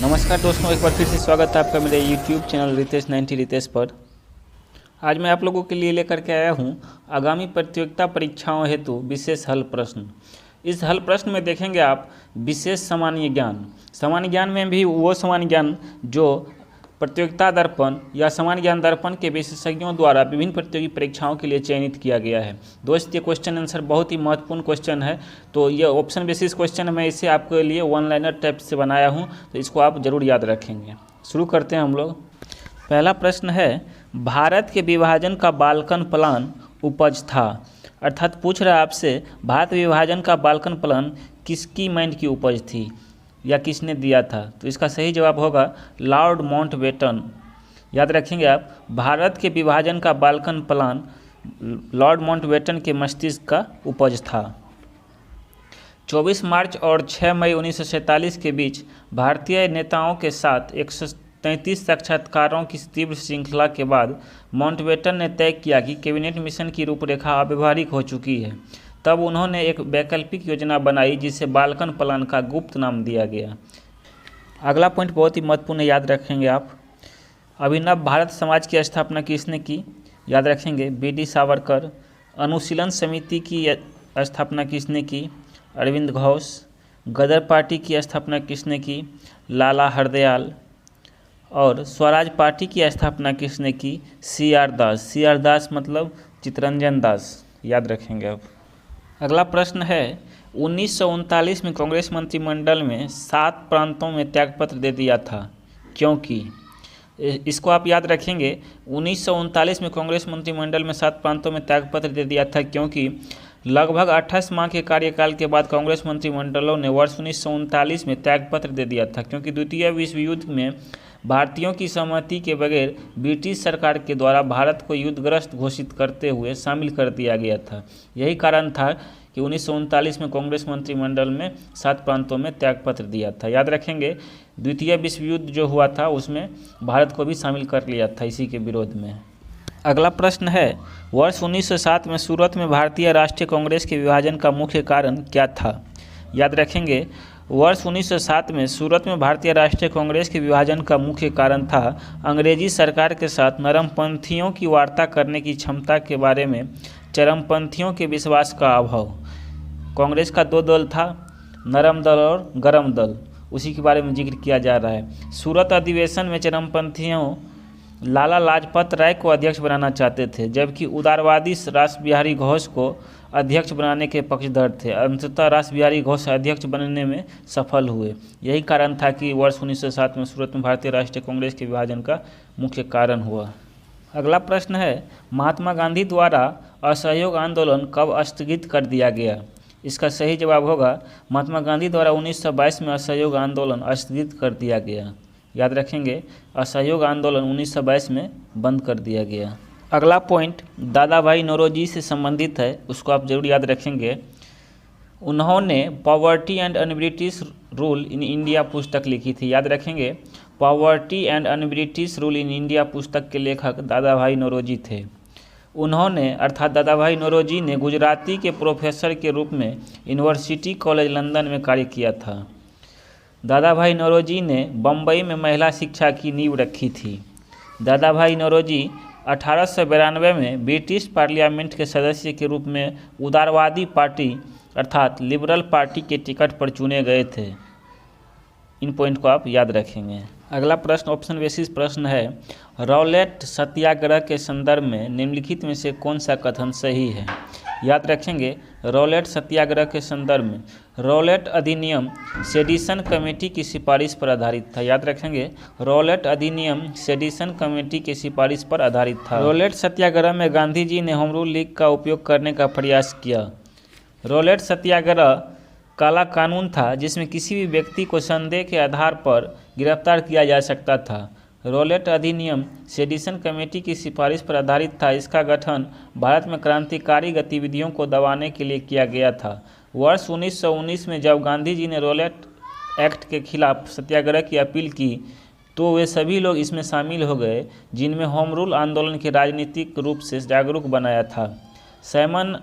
नमस्कार दोस्तों, एक बार फिर से स्वागत है आपका मेरे YouTube चैनल रितेश 90 रितेश पर। आज मैं आप लोगों के लिए लेकर के आया हूं आगामी प्रतियोगिता परीक्षाओं हेतु विशेष हल प्रश्न। इस हल प्रश्न में देखेंगे आप विशेष सामान्य ज्ञान। सामान्य ज्ञान में भी वो सामान्य ज्ञान जो प्रतियोगिता दर्पण या सामान्य ज्ञान दर्पण के विशेषज्ञों द्वारा विभिन्न प्रतियोगी परीक्षाओं के लिए चयनित किया गया है। दोस्त, ये क्वेश्चन आंसर बहुत ही महत्वपूर्ण क्वेश्चन है, तो ये ऑप्शन बेसिस क्वेश्चन है। मैं इसे आपके लिए वन लाइनर टाइप से बनाया हूँ, तो इसको आप जरूर याद रखेंगे। शुरू करते हैं हम लोग। पहला प्रश्न है, भारत के विभाजन का बाल्कन प्लान उपज था। अर्थात पूछ रहा है आपसे, भारत विभाजन का बाल्कन प्लान किसकी माइंड की उपज थी या किसने दिया था? तो इसका सही जवाब होगा लॉर्ड माउंटबेटन। याद रखेंगे आप, भारत के विभाजन का बाल्कन प्लान लॉर्ड माउंटबेटन के मस्तिष्क का उपज था। 24 मार्च और 6 मई 1947 के बीच भारतीय नेताओं के साथ 133 साक्षात्कारों की तीव्र श्रृंखला के बाद माउंटबेटन ने तय किया कि कैबिनेट मिशन की रूपरेखा अव्यवहारिक हो चुकी है। तब उन्होंने एक वैकल्पिक योजना बनाई जिसे बाल्कन प्लान का गुप्त नाम दिया गया। अगला पॉइंट बहुत ही महत्वपूर्ण है, याद रखेंगे आप। अभिनव भारत समाज की स्थापना किसने की? याद रखेंगे बी.डी. सावरकर। अनुशीलन समिति की स्थापना किसने की? अरविंद घोष। गदर पार्टी की स्थापना किसने की? लाला हरदयाल। और स्वराज पार्टी की स्थापना किसने की? सी.आर. दास। सी.आर. दास मतलब चित्तरंजन दास। याद रखेंगे आप। अगला प्रश्न है, 1939 में कांग्रेस मंत्रिमंडल में 7 प्रांतों में त्यागपत्र दे दिया था, क्योंकि? इसको आप याद रखेंगे। 1939 में कांग्रेस मंत्रिमंडल में 7 प्रांतों में त्यागपत्र दे दिया था क्योंकि लगभग 28 माह के कार्यकाल के बाद कांग्रेस मंत्रिमंडलों ने वर्ष 1939 में त्यागपत्र दे दिया था, क्योंकि द्वितीय विश्व युद्ध में भारतीयों की सहमति के बगैर ब्रिटिश सरकार के द्वारा भारत को युद्धग्रस्त घोषित करते हुए शामिल कर दिया गया था। यही कारण था कि 1939 में कांग्रेस मंत्रिमंडल में 7 प्रांतों में त्यागपत्र दिया था। याद रखेंगे, द्वितीय विश्व युद्ध जो हुआ था उसमें भारत को भी शामिल कर लिया था इसी के विरोध में। अगला प्रश्न है, वर्ष 1907 में सूरत में भारतीय राष्ट्रीय कांग्रेस के विभाजन का मुख्य कारण क्या था? याद रखेंगे, वर्ष 1907 में सूरत में भारतीय राष्ट्रीय कांग्रेस के विभाजन का मुख्य कारण था अंग्रेजी सरकार के साथ नरमपंथियों की वार्ता करने की क्षमता के बारे में चरमपंथियों के विश्वास का अभाव। कांग्रेस का 2 दल था, नरम दल और गरम दल, उसी के बारे में जिक्र किया जा रहा है। सूरत अधिवेशन में चरमपंथियों लाला लाजपत राय को अध्यक्ष बनाना चाहते थे, जबकि उदारवादी रास बिहारी घोष को अध्यक्ष बनाने के पक्षधर थे। अंततः रास बिहारी घोष अध्यक्ष बनने में सफल हुए। यही कारण था कि वर्ष 1907 में सूरत में भारतीय राष्ट्रीय कांग्रेस के विभाजन का मुख्य कारण हुआ। अगला प्रश्न है, महात्मा गांधी द्वारा असहयोग आंदोलन कब स्थगित कर दिया गया? इसका सही जवाब होगा महात्मा गांधी द्वारा 1922 में असहयोग आंदोलन स्थगित कर दिया गया। याद रखेंगे, असहयोग आंदोलन 1922 में बंद कर दिया गया। अगला पॉइंट दादा भाई नौरोजी से संबंधित है, उसको आप जरूर याद रखेंगे। उन्होंने poverty and un-British rule in India पुस्तक लिखी थी। याद रखेंगे, poverty and un-British rule in India पुस्तक के लेखक दादा भाई नौरोजी थे। उन्होंने अर्थात दादा भाई नौरोजी ने गुजराती के प्रोफेसर के रूप में यूनिवर्सिटी कॉलेज लंदन में कार्य किया था। दादा भाई नौरोजी ने बम्बई में महिला शिक्षा की नींव रखी थी। दादा भाई नौरोजी 1892 में ब्रिटिश पार्लियामेंट के सदस्य के रूप में उदारवादी पार्टी अर्थात लिबरल पार्टी के टिकट पर चुने गए थे। इन पॉइंट को आप याद रखेंगे। अगला प्रश्न ऑप्शन बेसिस प्रश्न है, रॉलेट सत्याग्रह के संदर्भ में निम्नलिखित में से कौन सा कथन सही है? याद रखेंगे, रॉलेट सत्याग्रह के संदर्भ में रॉलेट अधिनियम सेडिशन कमेटी की सिफारिश पर आधारित था। याद रखेंगे, रॉलेट अधिनियम सेडिशन कमेटी की सिफारिश पर आधारित था। रॉलेट सत्याग्रह में गांधी जी ने होम रूल लीग का उपयोग करने का प्रयास किया। रॉलेट सत्याग्रह काला कानून था जिसमें किसी भी व्यक्ति को संदेह के आधार पर गिरफ्तार किया जा सकता था। रॉलेट अधिनियम सेडिशन कमेटी की सिफारिश पर आधारित था। इसका गठन भारत में क्रांतिकारी गतिविधियों को दबाने के लिए किया गया था। वर्ष 1919 में जब गांधी जी ने रॉलेट एक्ट के खिलाफ सत्याग्रह की अपील की तो वे सभी लोग इसमें शामिल हो गए जिनमें होम रूल आंदोलन के राजनीतिक रूप से जागरूक बनाया था। सैमन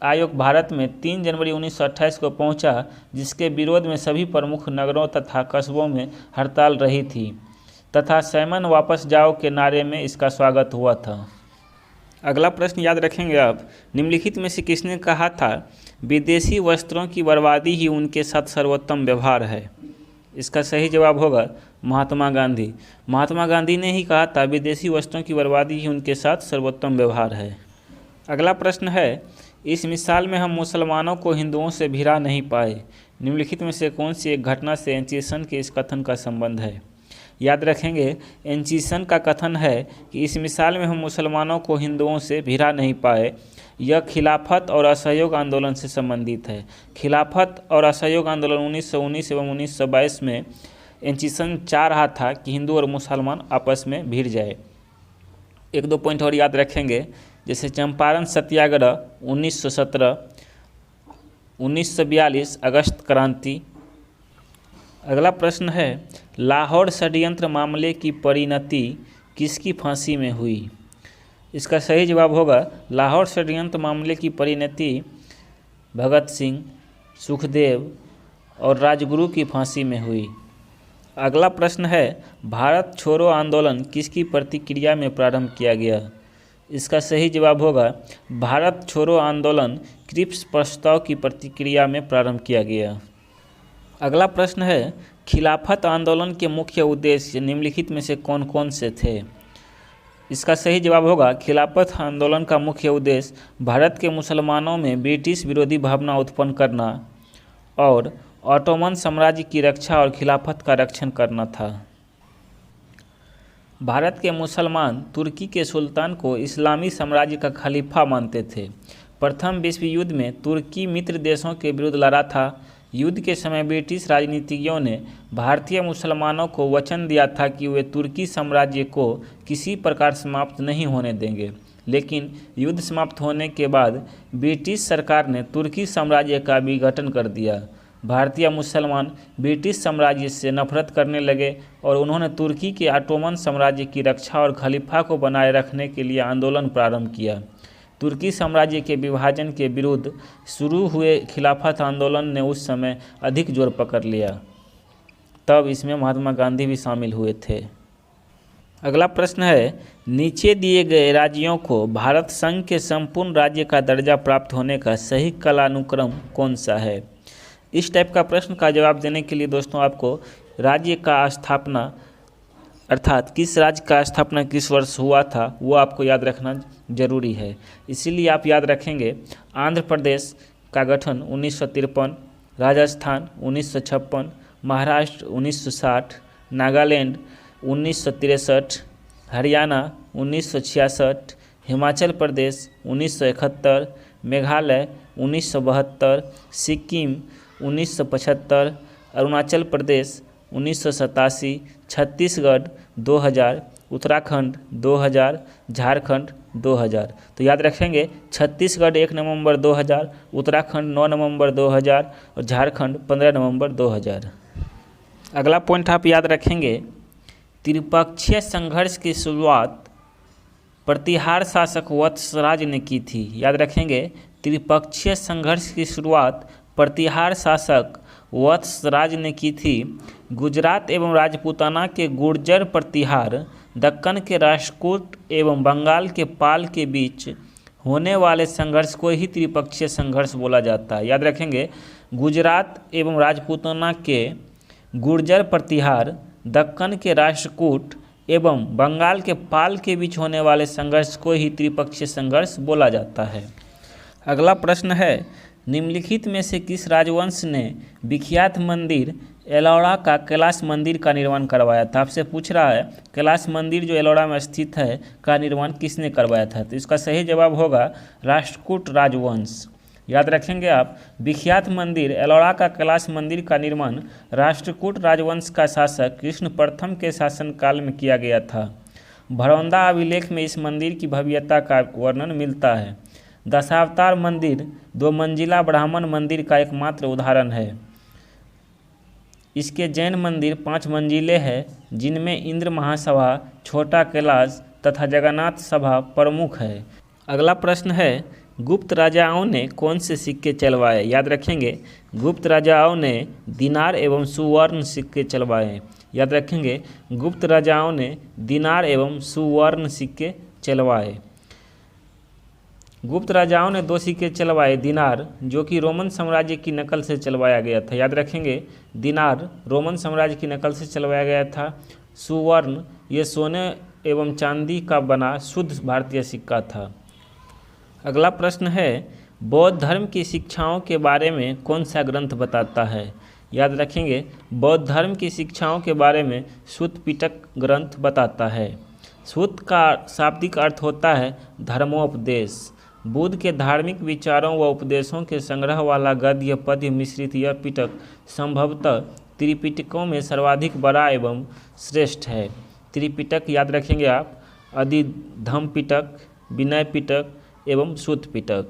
आयोग भारत में 3 जनवरी 1928 को पहुंचा, जिसके विरोध में सभी प्रमुख नगरों तथा कस्बों में हड़ताल रही थी तथा सैमन वापस जाओ के नारे में इसका स्वागत हुआ था। अगला प्रश्न याद रखेंगे आप, निम्नलिखित में से किसने कहा था विदेशी वस्त्रों की बर्बादी ही उनके साथ सर्वोत्तम व्यवहार है? इसका सही जवाब होगा महात्मा गांधी। महात्मा गांधी ने ही कहा था विदेशी वस्त्रों की बर्बादी ही उनके साथ सर्वोत्तम व्यवहार है। अगला प्रश्न है, इस मिसाल में हम मुसलमानों को हिंदुओं से भिड़ा नहीं पाए। निम्नलिखित में से कौन सी एक घटना से एंचिसन के इस कथन का संबंध है? याद रखेंगे, एंचिसन का कथन है कि इस मिसाल में हम मुसलमानों को हिंदुओं से भिड़ा नहीं पाए, यह खिलाफत और असहयोग आंदोलन से संबंधित है। खिलाफत और असहयोग आंदोलन 1919 एवं 1922 में एंचिसन चाह रहा था कि हिंदू और मुसलमान आपस में भिड़ जाए। एक दो पॉइंट और याद रखेंगे, जैसे चंपारण सत्याग्रह 1917, 1942 अगस्त क्रांति। अगला प्रश्न है, लाहौर षड्यंत्र मामले की परिणति किसकी फांसी में हुई? इसका सही जवाब होगा लाहौर षड्यंत्र मामले की परिणति भगत सिंह, सुखदेव और राजगुरु की फांसी में हुई। अगला प्रश्न है, भारत छोड़ो आंदोलन किसकी प्रतिक्रिया में प्रारंभ किया गया? इसका सही जवाब होगा भारत छोड़ो आंदोलन क्रिप्स प्रस्ताव की प्रतिक्रिया में प्रारंभ किया गया। अगला प्रश्न है, खिलाफत आंदोलन के मुख्य उद्देश्य निम्नलिखित में से कौन कौन से थे? इसका सही जवाब होगा खिलाफत आंदोलन का मुख्य उद्देश्य भारत के मुसलमानों में ब्रिटिश विरोधी भावना उत्पन्न करना और ऑटोमन साम्राज्य की रक्षा और खिलाफत का रक्षण करना था। भारत के मुसलमान तुर्की के सुल्तान को इस्लामी साम्राज्य का खलीफा मानते थे। प्रथम विश्व युद्ध में तुर्की मित्र देशों के विरुद्ध लड़ा था। युद्ध के समय ब्रिटिश राजनीतिज्ञों ने भारतीय मुसलमानों को वचन दिया था कि वे तुर्की साम्राज्य को किसी प्रकार समाप्त नहीं होने देंगे, लेकिन युद्ध समाप्त होने के बाद ब्रिटिश सरकार ने तुर्की साम्राज्य का विघटन कर दिया। भारतीय मुसलमान ब्रिटिश साम्राज्य से नफरत करने लगे और उन्होंने तुर्की के ऑटोमन साम्राज्य की रक्षा और खलीफा को बनाए रखने के लिए आंदोलन प्रारंभ किया। तुर्की साम्राज्य के विभाजन के विरुद्ध शुरू हुए खिलाफत आंदोलन ने उस समय अधिक जोर पकड़ लिया। तब इसमें महात्मा गांधी भी शामिल हुए थे। अगला प्रश्न है, नीचे दिए गए राज्यों को भारत संघ के संपूर्ण राज्य का दर्जा प्राप्त होने का सही कालानुक्रम कौन सा है? इस टाइप का प्रश्न का जवाब देने के लिए दोस्तों आपको राज्य का स्थापना अर्थात किस राज्य का स्थापना किस वर्ष हुआ था वो आपको याद रखना जरूरी है। इसीलिए आप याद रखेंगे, आंध्र प्रदेश का गठन 1953, राजस्थान 1956, महाराष्ट्र 1960, नागालैंड 1963, हरियाणा 1966, हिमाचल प्रदेश 1971, मेघालय 1972, सिक्किम 1975, अरुणाचल प्रदेश 1987, छत्तीसगढ़ 2000, उत्तराखंड 2000, झारखंड 2000। तो याद रखेंगे छत्तीसगढ़ 1 नवंबर 2000, उत्तराखंड 9 नवंबर 2000 और झारखंड 15 नवंबर 2000। अगला पॉइंट आप याद रखेंगे, त्रिपक्षीय संघर्ष की शुरुआत प्रतिहार शासक वत्सराज ने की थी। याद रखेंगे, त्रिपक्षीय संघर्ष की शुरुआत प्रतिहार शासक वत्सराज ने की थी। गुजरात एवं राजपूताना के गुर्जर प्रतिहार, दक्कन के राष्ट्रकूट एवं बंगाल के पाल के बीच होने वाले संघर्ष को ही त्रिपक्षीय संघर्ष बोला जाता है। याद रखेंगे, गुजरात एवं राजपूताना के गुर्जर प्रतिहार, दक्कन के राष्ट्रकूट एवं बंगाल के पाल के बीच होने वाले संघर्ष को ही त्रिपक्षीय संघर्ष बोला जाता है। अगला प्रश्न है, निम्नलिखित में से किस राजवंश ने विख्यात मंदिर एलोरा का कैलाश मंदिर का निर्माण करवाया था? आपसे पूछ रहा है कैलाश मंदिर जो एलोरा में स्थित है का निर्माण किसने करवाया था? तो इसका सही जवाब होगा राष्ट्रकूट राजवंश। याद रखेंगे आप, विख्यात मंदिर एलोरा का कैलाश मंदिर का निर्माण राष्ट्रकूट राजवंश का शासक कृष्ण प्रथम के शासनकाल में किया गया था। भरौंदा अभिलेख में इस मंदिर की भव्यता का वर्णन मिलता है। दशावतार मंदिर 2 मंजिला ब्राह्मण मंदिर का एकमात्र उदाहरण है। इसके जैन मंदिर 5 मंजिले हैं, जिनमें इंद्र महासभा, छोटा कैलाश तथा जगन्नाथ सभा प्रमुख है। अगला प्रश्न है, गुप्त राजाओं ने कौन से सिक्के चलवाए? याद रखेंगे, गुप्त राजाओं ने दिनार एवं सुवर्ण सिक्के चलवाए। याद रखेंगे, गुप्त राजाओं ने दिनार एवं सुवर्ण सिक्के चलवाए। गुप्त राजाओं ने 2 सिक्के चलवाए, दिनार जो कि रोमन साम्राज्य की नकल से चलवाया गया था। याद रखेंगे, दिनार रोमन साम्राज्य की नकल से चलवाया गया था। सुवर्ण ये सोने एवं चांदी का बना शुद्ध भारतीय सिक्का था। अगला प्रश्न है, बौद्ध धर्म की शिक्षाओं के बारे में कौन सा ग्रंथ बताता है? याद रखेंगे, बौद्ध धर्म की शिक्षाओं के बारे में सूत पिटक ग्रंथ बताता है। सूत का शाब्दिक अर्थ होता है धर्मोपदेश। बुद्ध के धार्मिक विचारों व उपदेशों के संग्रह वाला गद्य पद्य मिश्रित यह पिटक संभवतः त्रिपिटकों में सर्वाधिक बड़ा एवं श्रेष्ठ है। त्रिपिटक याद रखेंगे आप, अधिधम्म पिटक, विनय पिटक एवं सूत पिटक।